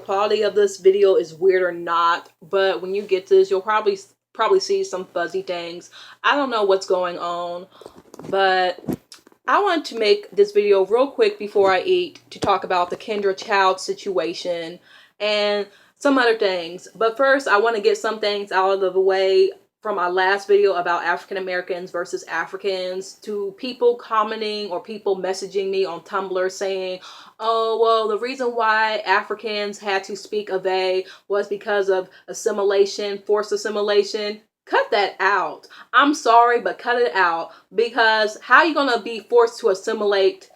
quality of this video is weird or not, but when you get this, you'll probably see some fuzzy things. I don't know what's going on, but I want to make this video real quick before I eat to talk about the Kendra child situation and some other things. But first, I want to get some things out of the way from my last video about African Americans versus Africans, to people commenting or people messaging me on Tumblr saying, oh, well, the reason why Africans had to speak of they was because of assimilation, forced assimilation. Cut that out. I'm sorry, but cut it out, because how are you going to be forced to assimilate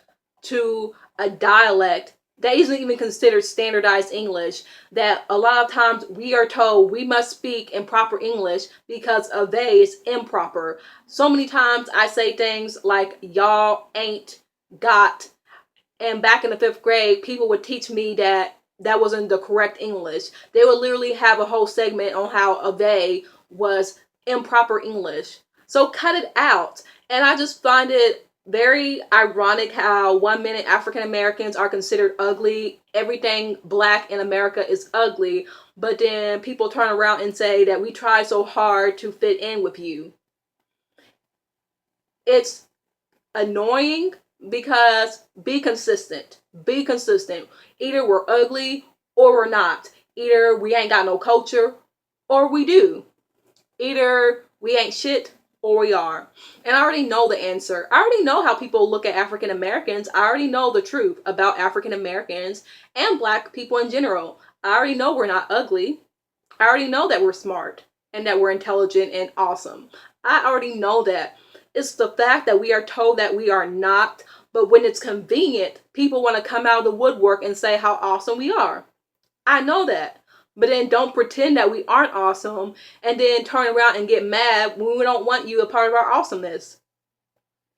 to a dialect that isn't even considered standardized English, that a lot of times we are told we must speak in proper English because of they is improper. So many times I say things like y'all ain't got, and back in the 5th grade, people would teach me that that wasn't the correct English. They would literally have a whole segment on how a they was improper English. So cut it out. And I just find it very ironic how 1 minute African Americans are considered ugly, everything black in America is ugly, but then people turn around and say that we try so hard to fit in with you. It's annoying, because be consistent. Be consistent. Either we're ugly or we're not. Either we ain't got no culture or we do. Either we ain't shit or we are. And I already know the answer. I already know how people look at African Americans. I already know the truth about African Americans and black people in general. I already know we're not ugly. I already know that we're smart and that we're intelligent and awesome. I already know that. It's the fact that we are told that we are not, but when it's convenient, people want to come out of the woodwork and say how awesome we are. I know that. But then don't pretend that we aren't awesome and then turn around and get mad when we don't want you a part of our awesomeness.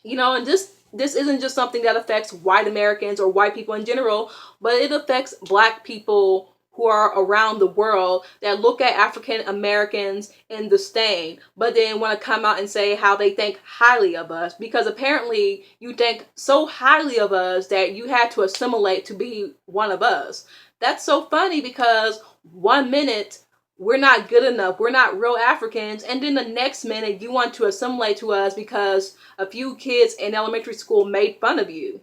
You know, and this isn't just something that affects white Americans or white people in general, but it affects black people who are around the world that look at African Americans in disdain, but then want to come out and say how they think highly of us, because apparently you think so highly of us that you had to assimilate to be one of us. That's so funny, because 1 minute we're not good enough, we're not real Africans, and then the next minute you want to assimilate to us because a few kids in elementary school made fun of you.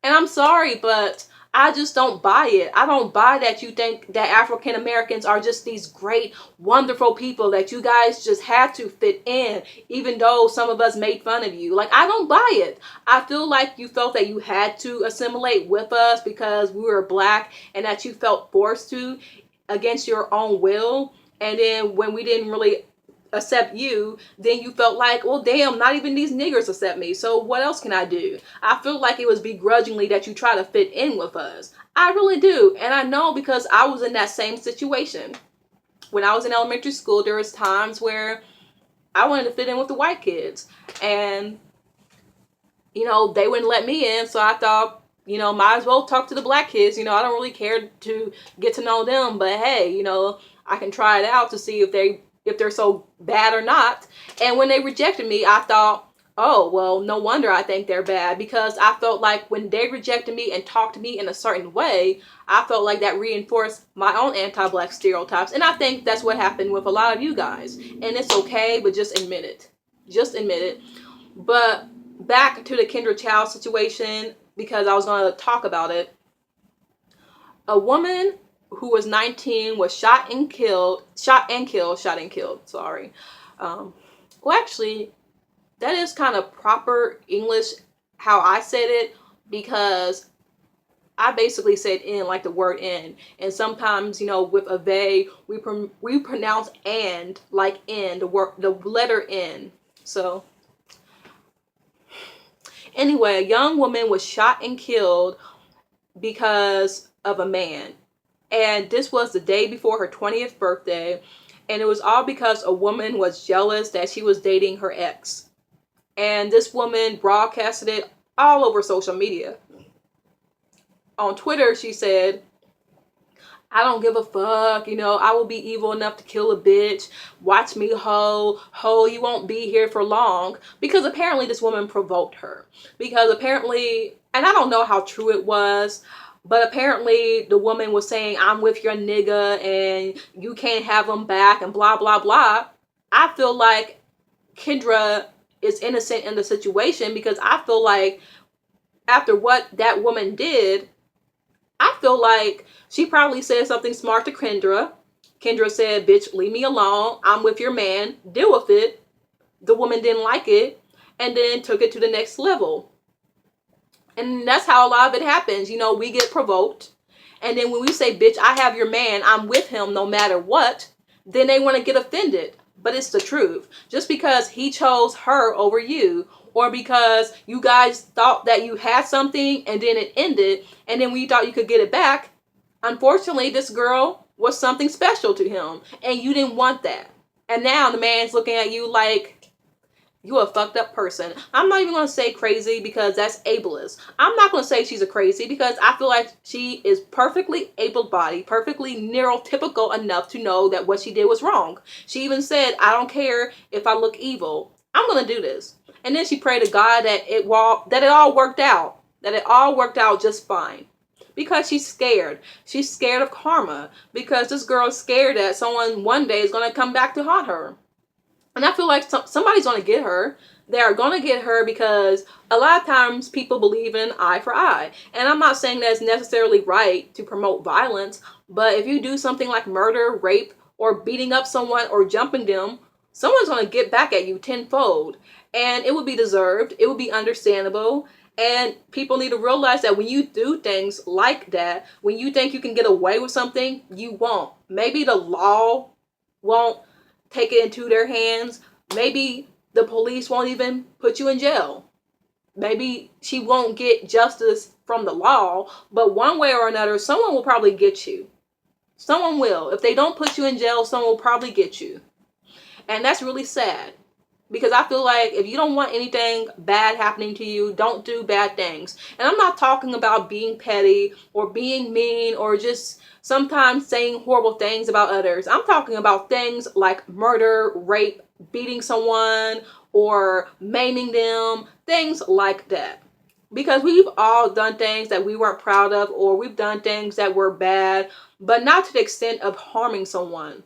And I'm sorry, but I just don't buy it. I don't buy that you think that African Americans are just these great, wonderful people that you guys just had to fit in, even though some of us made fun of you. Like, I don't buy it. I feel like you felt that you had to assimilate with us because we were black, and that you felt forced to against your own will. And then when we didn't really accept you, then you felt like, well, damn, not even these niggers accept me, so what else can I do? I feel like it was begrudgingly that you try to fit in with us. I really do. And I know, because I was in that same situation. When I was in elementary school, there was times where I wanted to fit in with the white kids, and you know, they wouldn't let me in, so I thought, you know, might as well talk to the black kids. You know, I don't really care to get to know them, but hey, you know, I can try it out to see if they're so bad or not. And when they rejected me, I thought, oh, well, no wonder I think they're bad, because I felt like when they rejected me and talked to me in a certain way, I felt like that reinforced my own anti-black stereotypes. And I think that's what happened with a lot of you guys. And it's okay, but just admit it. Just admit it. But back to the Kendra Child situation, because I was going to talk about it. A woman who was 19 was shot and killed, sorry. Well, actually, that is kind of proper English how I said it, because I basically said in like the word in. And sometimes, you know, with a they, we pronounce and like in, the letter N. So anyway, a young woman was shot and killed because of a man. And this was the day before her 20th birthday. And it was all because a woman was jealous that she was dating her ex. And this woman broadcasted it all over social media. On Twitter, she said, I don't give a fuck, you know, I will be evil enough to kill a bitch. Watch me, ho, you won't be here for long. Because apparently this woman provoked her. Because apparently, and I don't know how true it was, But apparently the woman was saying, I'm with your nigga and you can't have him back and blah, blah, blah. I feel like Kendra is innocent in the situation because I feel like after what that woman did, I feel like she probably said something smart to Kendra. Kendra said, bitch, leave me alone. I'm with your man. Deal with it. The woman didn't like it and then took it to the next level. And that's how a lot of it happens. You know, we get provoked. And then when we say, bitch, I have your man, I'm with him no matter what, then they want to get offended. But it's the truth. Just because he chose her over you, or because you guys thought that you had something and then it ended, and then when you thought you could get it back, unfortunately, this girl was something special to him, and you didn't want that. And now the man's looking at you like, you a fucked up person. I'm not even going to say crazy because that's ableist. I'm not going to say she's a crazy because I feel like she is perfectly able-bodied, perfectly neurotypical enough to know that what she did was wrong. She even said, I don't care if I look evil. I'm going to do this. And then she prayed to God that it all worked out. That it all worked out just fine. Because she's scared. She's scared of karma. Because this girl is scared that someone one day is going to come back to haunt her. And I feel like somebody's going to get her. They are going to get her because a lot of times people believe in eye for eye. And I'm not saying that it's necessarily right to promote violence. But if you do something like murder, rape, or beating up someone or jumping them, someone's going to get back at you tenfold. And it would be deserved. It would be understandable. And people need to realize that when you do things like that, when you think you can get away with something, you won't. Maybe the law won't take it into their hands. Maybe the police won't even put you in jail. Maybe she won't get justice from the law, but one way or another, someone will probably get you. Someone will. If they don't put you in jail, someone will probably get you. And that's really sad. Because I feel like if you don't want anything bad happening to you, don't do bad things. And I'm not talking about being petty or being mean or just sometimes saying horrible things about others. I'm talking about things like murder, rape, beating someone, or maiming them, things like that. Because we've all done things that we weren't proud of, or we've done things that were bad, but not to the extent of harming someone.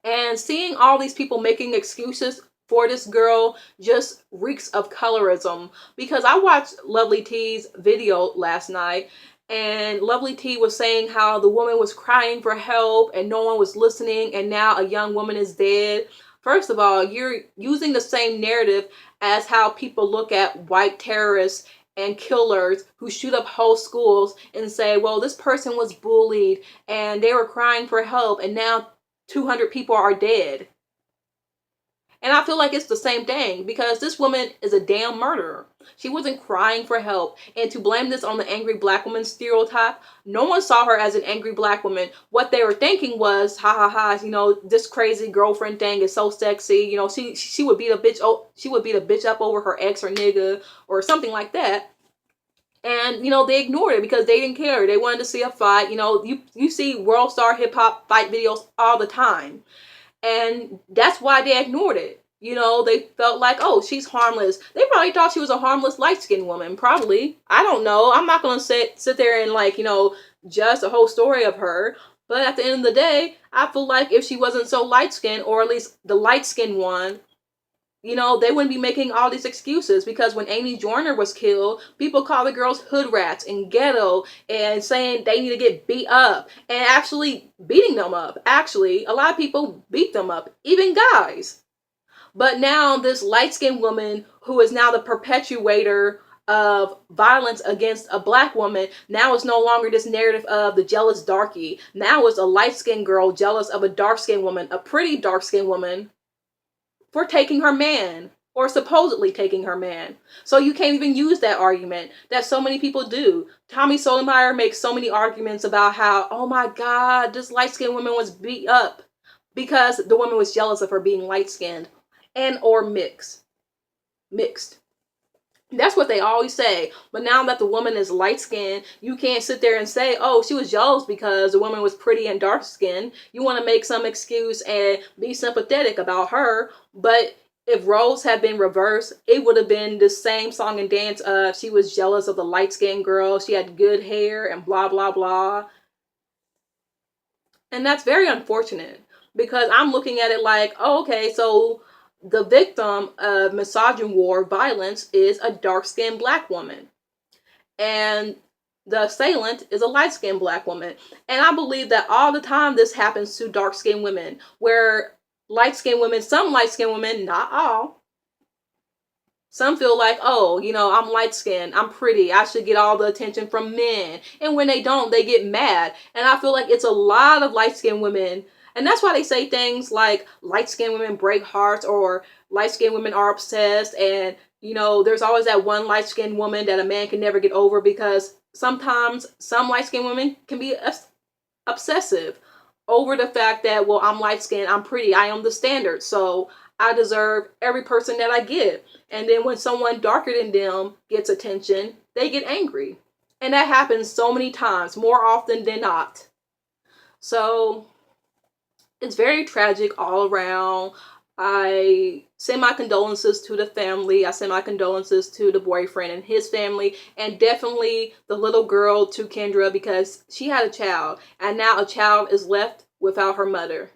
And seeing all these people making excuses for this girl just reeks of colorism. Because I watched Lovely T's video last night, and Lovely T was saying how the woman was crying for help and no one was listening, and now a young woman is dead. First of all, you're using the same narrative as how people look at white terrorists and killers who shoot up whole schools and say, well, this person was bullied and they were crying for help and now 200 people are dead. And I feel like it's the same thing because this woman is a damn murderer. She wasn't crying for help. And to blame this on the angry black woman stereotype, no one saw her as an angry black woman. What they were thinking was, ha ha ha, you know, this crazy girlfriend thing is so sexy. You know, she would beat a bitch. Oh, she would beat a bitch up over her ex or nigga or something like that. And, you know, they ignored it because they didn't care. They wanted to see a fight. You know, you see world star hip hop fight videos all the time. And that's why they ignored it. You know, they felt like, oh, she's harmless. They probably thought she was a harmless light-skinned woman. Probably. I don't know. I'm not going to sit there and, like, you know, judge the whole story of her. But at the end of the day, I feel like if she wasn't so light-skinned, or at least the light-skinned one, you know, they wouldn't be making all these excuses. Because when Amy Joyner was killed, people called the girls hood rats and ghetto and saying they need to get beat up and actually beating them up. Actually, a lot of people beat them up, even guys. But now this light-skinned woman who is now the perpetuator of violence against a black woman, now it's no longer this narrative of the jealous darky. Now it's a light-skinned girl jealous of a dark-skinned woman, a pretty dark-skinned woman, for taking her man, or supposedly taking her man. So you can't even use that argument that so many people do. Tommy Sotomayor makes so many arguments about how, oh my God, this light-skinned woman was beat up because the woman was jealous of her being light-skinned and or mixed. That's what they always say. But now that the woman is light-skinned, you can't sit there and say, oh, she was jealous because the woman was pretty and dark-skinned. You want to make some excuse and be sympathetic about her. But If roles had been reversed, it would have been the same song and dance of she was jealous of the light-skinned girl, she had good hair, and blah, blah, blah. And that's very unfortunate because I'm looking at it like, oh, okay, so the victim of misogyny war violence is a dark-skinned black woman. And the assailant is a light-skinned black woman. And I believe that all the time this happens to dark-skinned women, where light-skinned women, some light-skinned women, not all, some feel like, oh, I'm light skinned, I'm pretty, I should get all the attention from men. And when they don't, they get mad. And I feel like it's a lot of light skinned women. And that's why they say things like light skinned women break hearts or light skinned women are obsessed. And, there's always that one light skinned woman that a man can never get over because sometimes some light skinned women can be obsessive over the fact that, well, I'm light skinned, I'm pretty, I am the standard. So I deserve every person that I get. And then when someone darker than them gets attention, they get angry. And that happens so many times, more often than not. So it's very tragic all around. I send my condolences to the family. I send my condolences to the boyfriend and his family, and definitely the little girl, to Kendra, because she had a child, and now a child is left without her mother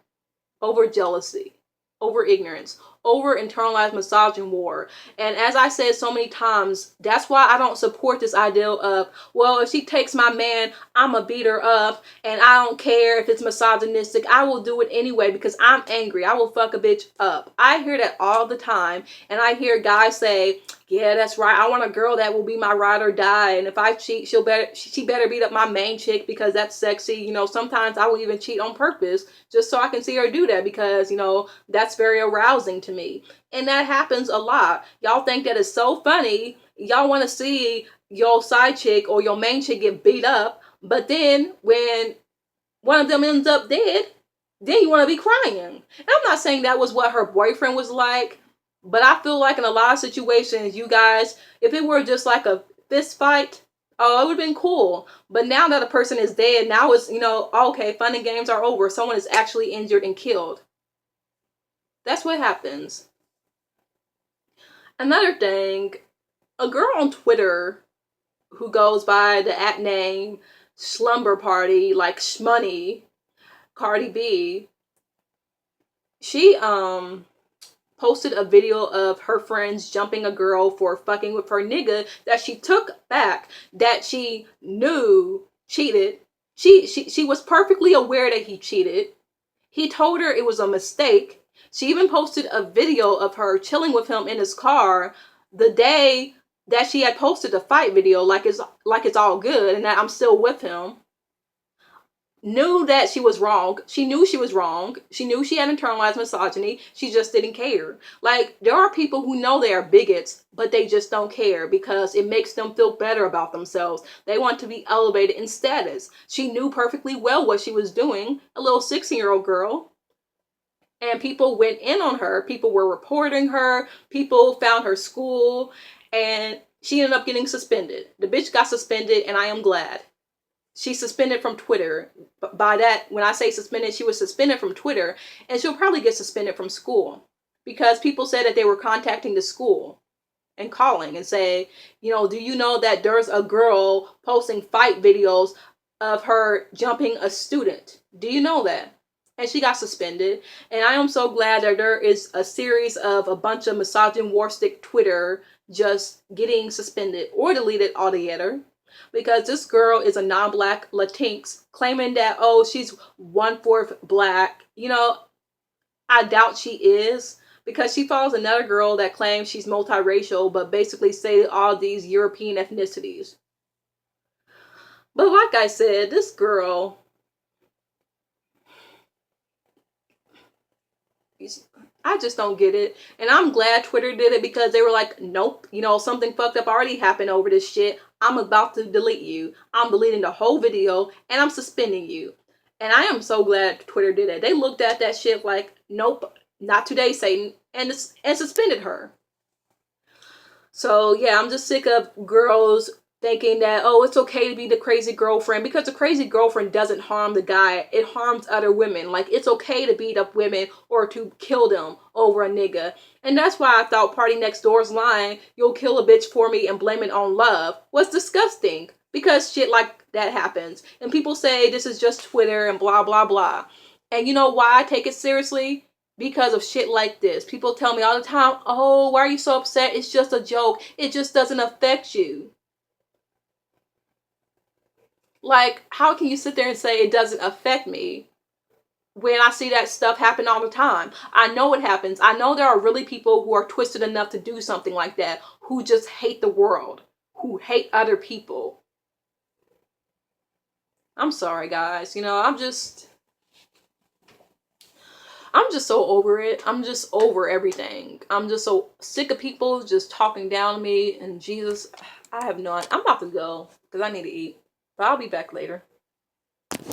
over jealousy, over ignorance, over internalized misogyny war. And as I said so many times, that's why I don't support this ideal of, well, if she takes my man, I'ma beat her up, and I don't care if it's misogynistic, I will do it anyway because I'm angry, I will fuck a bitch up. I hear that all the time, and I hear guys say, yeah, that's right, I want a girl that will be my ride or die, and if I cheat, she better beat up my main chick because that's sexy. Sometimes I will even cheat on purpose just so I can see her do that because, that's very arousing to me. And that happens a lot. Y'all think that is so funny. Y'all want to see your side chick or your main chick get beat up, but then when one of them ends up dead, then you want to be crying. And I'm not saying that was what her boyfriend was like, but I feel like in a lot of situations, you guys, if it were just like a fist fight, oh, it would have been cool. But now that a person is dead, now it's, okay, fun and games are over. Someone is actually injured and killed. That's what happens. Another thing, a girl on Twitter who goes by the @name Slumber Party, like Shmoney, Cardi B, she posted a video of her friends jumping a girl for fucking with her nigga that she took back, that she knew cheated. She was perfectly aware that he cheated. He told her it was a mistake. She even posted a video of her chilling with him in his car the day that she had posted the fight video, like it's all good and that I'm still with him. Knew that she was wrong. She knew she was wrong. She knew she had internalized misogyny. She just didn't care. Like, there are people who know they are bigots, but they just don't care because it makes them feel better about themselves. They want to be elevated in status. She knew perfectly well what she was doing, a little 16-year-old girl. And people went in on her. People were reporting her. People found her school. And she ended up getting suspended. The bitch got suspended, and I am glad. She's suspended from Twitter. By that, when I say suspended, she was suspended from Twitter, and she'll probably get suspended from school because people said that they were contacting the school and calling and say, do you know that there's a girl posting fight videos of her jumping a student? Do you know that? And she got suspended. And I am so glad that there is a series of a bunch of misogynistic Twitter just getting suspended or deleted altogether. Because this girl is a non-black Latinx claiming that, oh, she's 1/4 black. I doubt she is, because she follows another girl that claims she's multiracial, but basically say all these European ethnicities. But like I said, this girl, I just don't get it. And I'm glad Twitter did it because they were like, nope, something fucked up already happened over this shit. I'm about to delete you. I'm deleting the whole video and I'm suspending you. And I am so glad Twitter did it. They looked at that shit like, nope, not today, Satan, and suspended her. So yeah, I'm just sick of girls thinking that, oh, it's okay to be the crazy girlfriend, because the crazy girlfriend doesn't harm the guy, it harms other women. Like, it's okay to beat up women or to kill them over a nigga. And that's why I thought Party Next Door's line, "you'll kill a bitch for me and blame it on love," was disgusting, because shit like that happens. And people say this is just Twitter and blah blah blah. And you know why I take it seriously? Because of shit like this. People tell me all the time, "Oh, why are you so upset? It's just a joke. It just doesn't affect you." Like, how can you sit there and say it doesn't affect me when I see that stuff happen all the time? I know it happens. I know there are really people who are twisted enough to do something like that, who just hate the world, who hate other people. I'm sorry, guys. I'm just so over it. I'm just over everything. I'm just so sick of people just talking down to me. And Jesus, I'm about to go because I need to eat. But I'll be back later.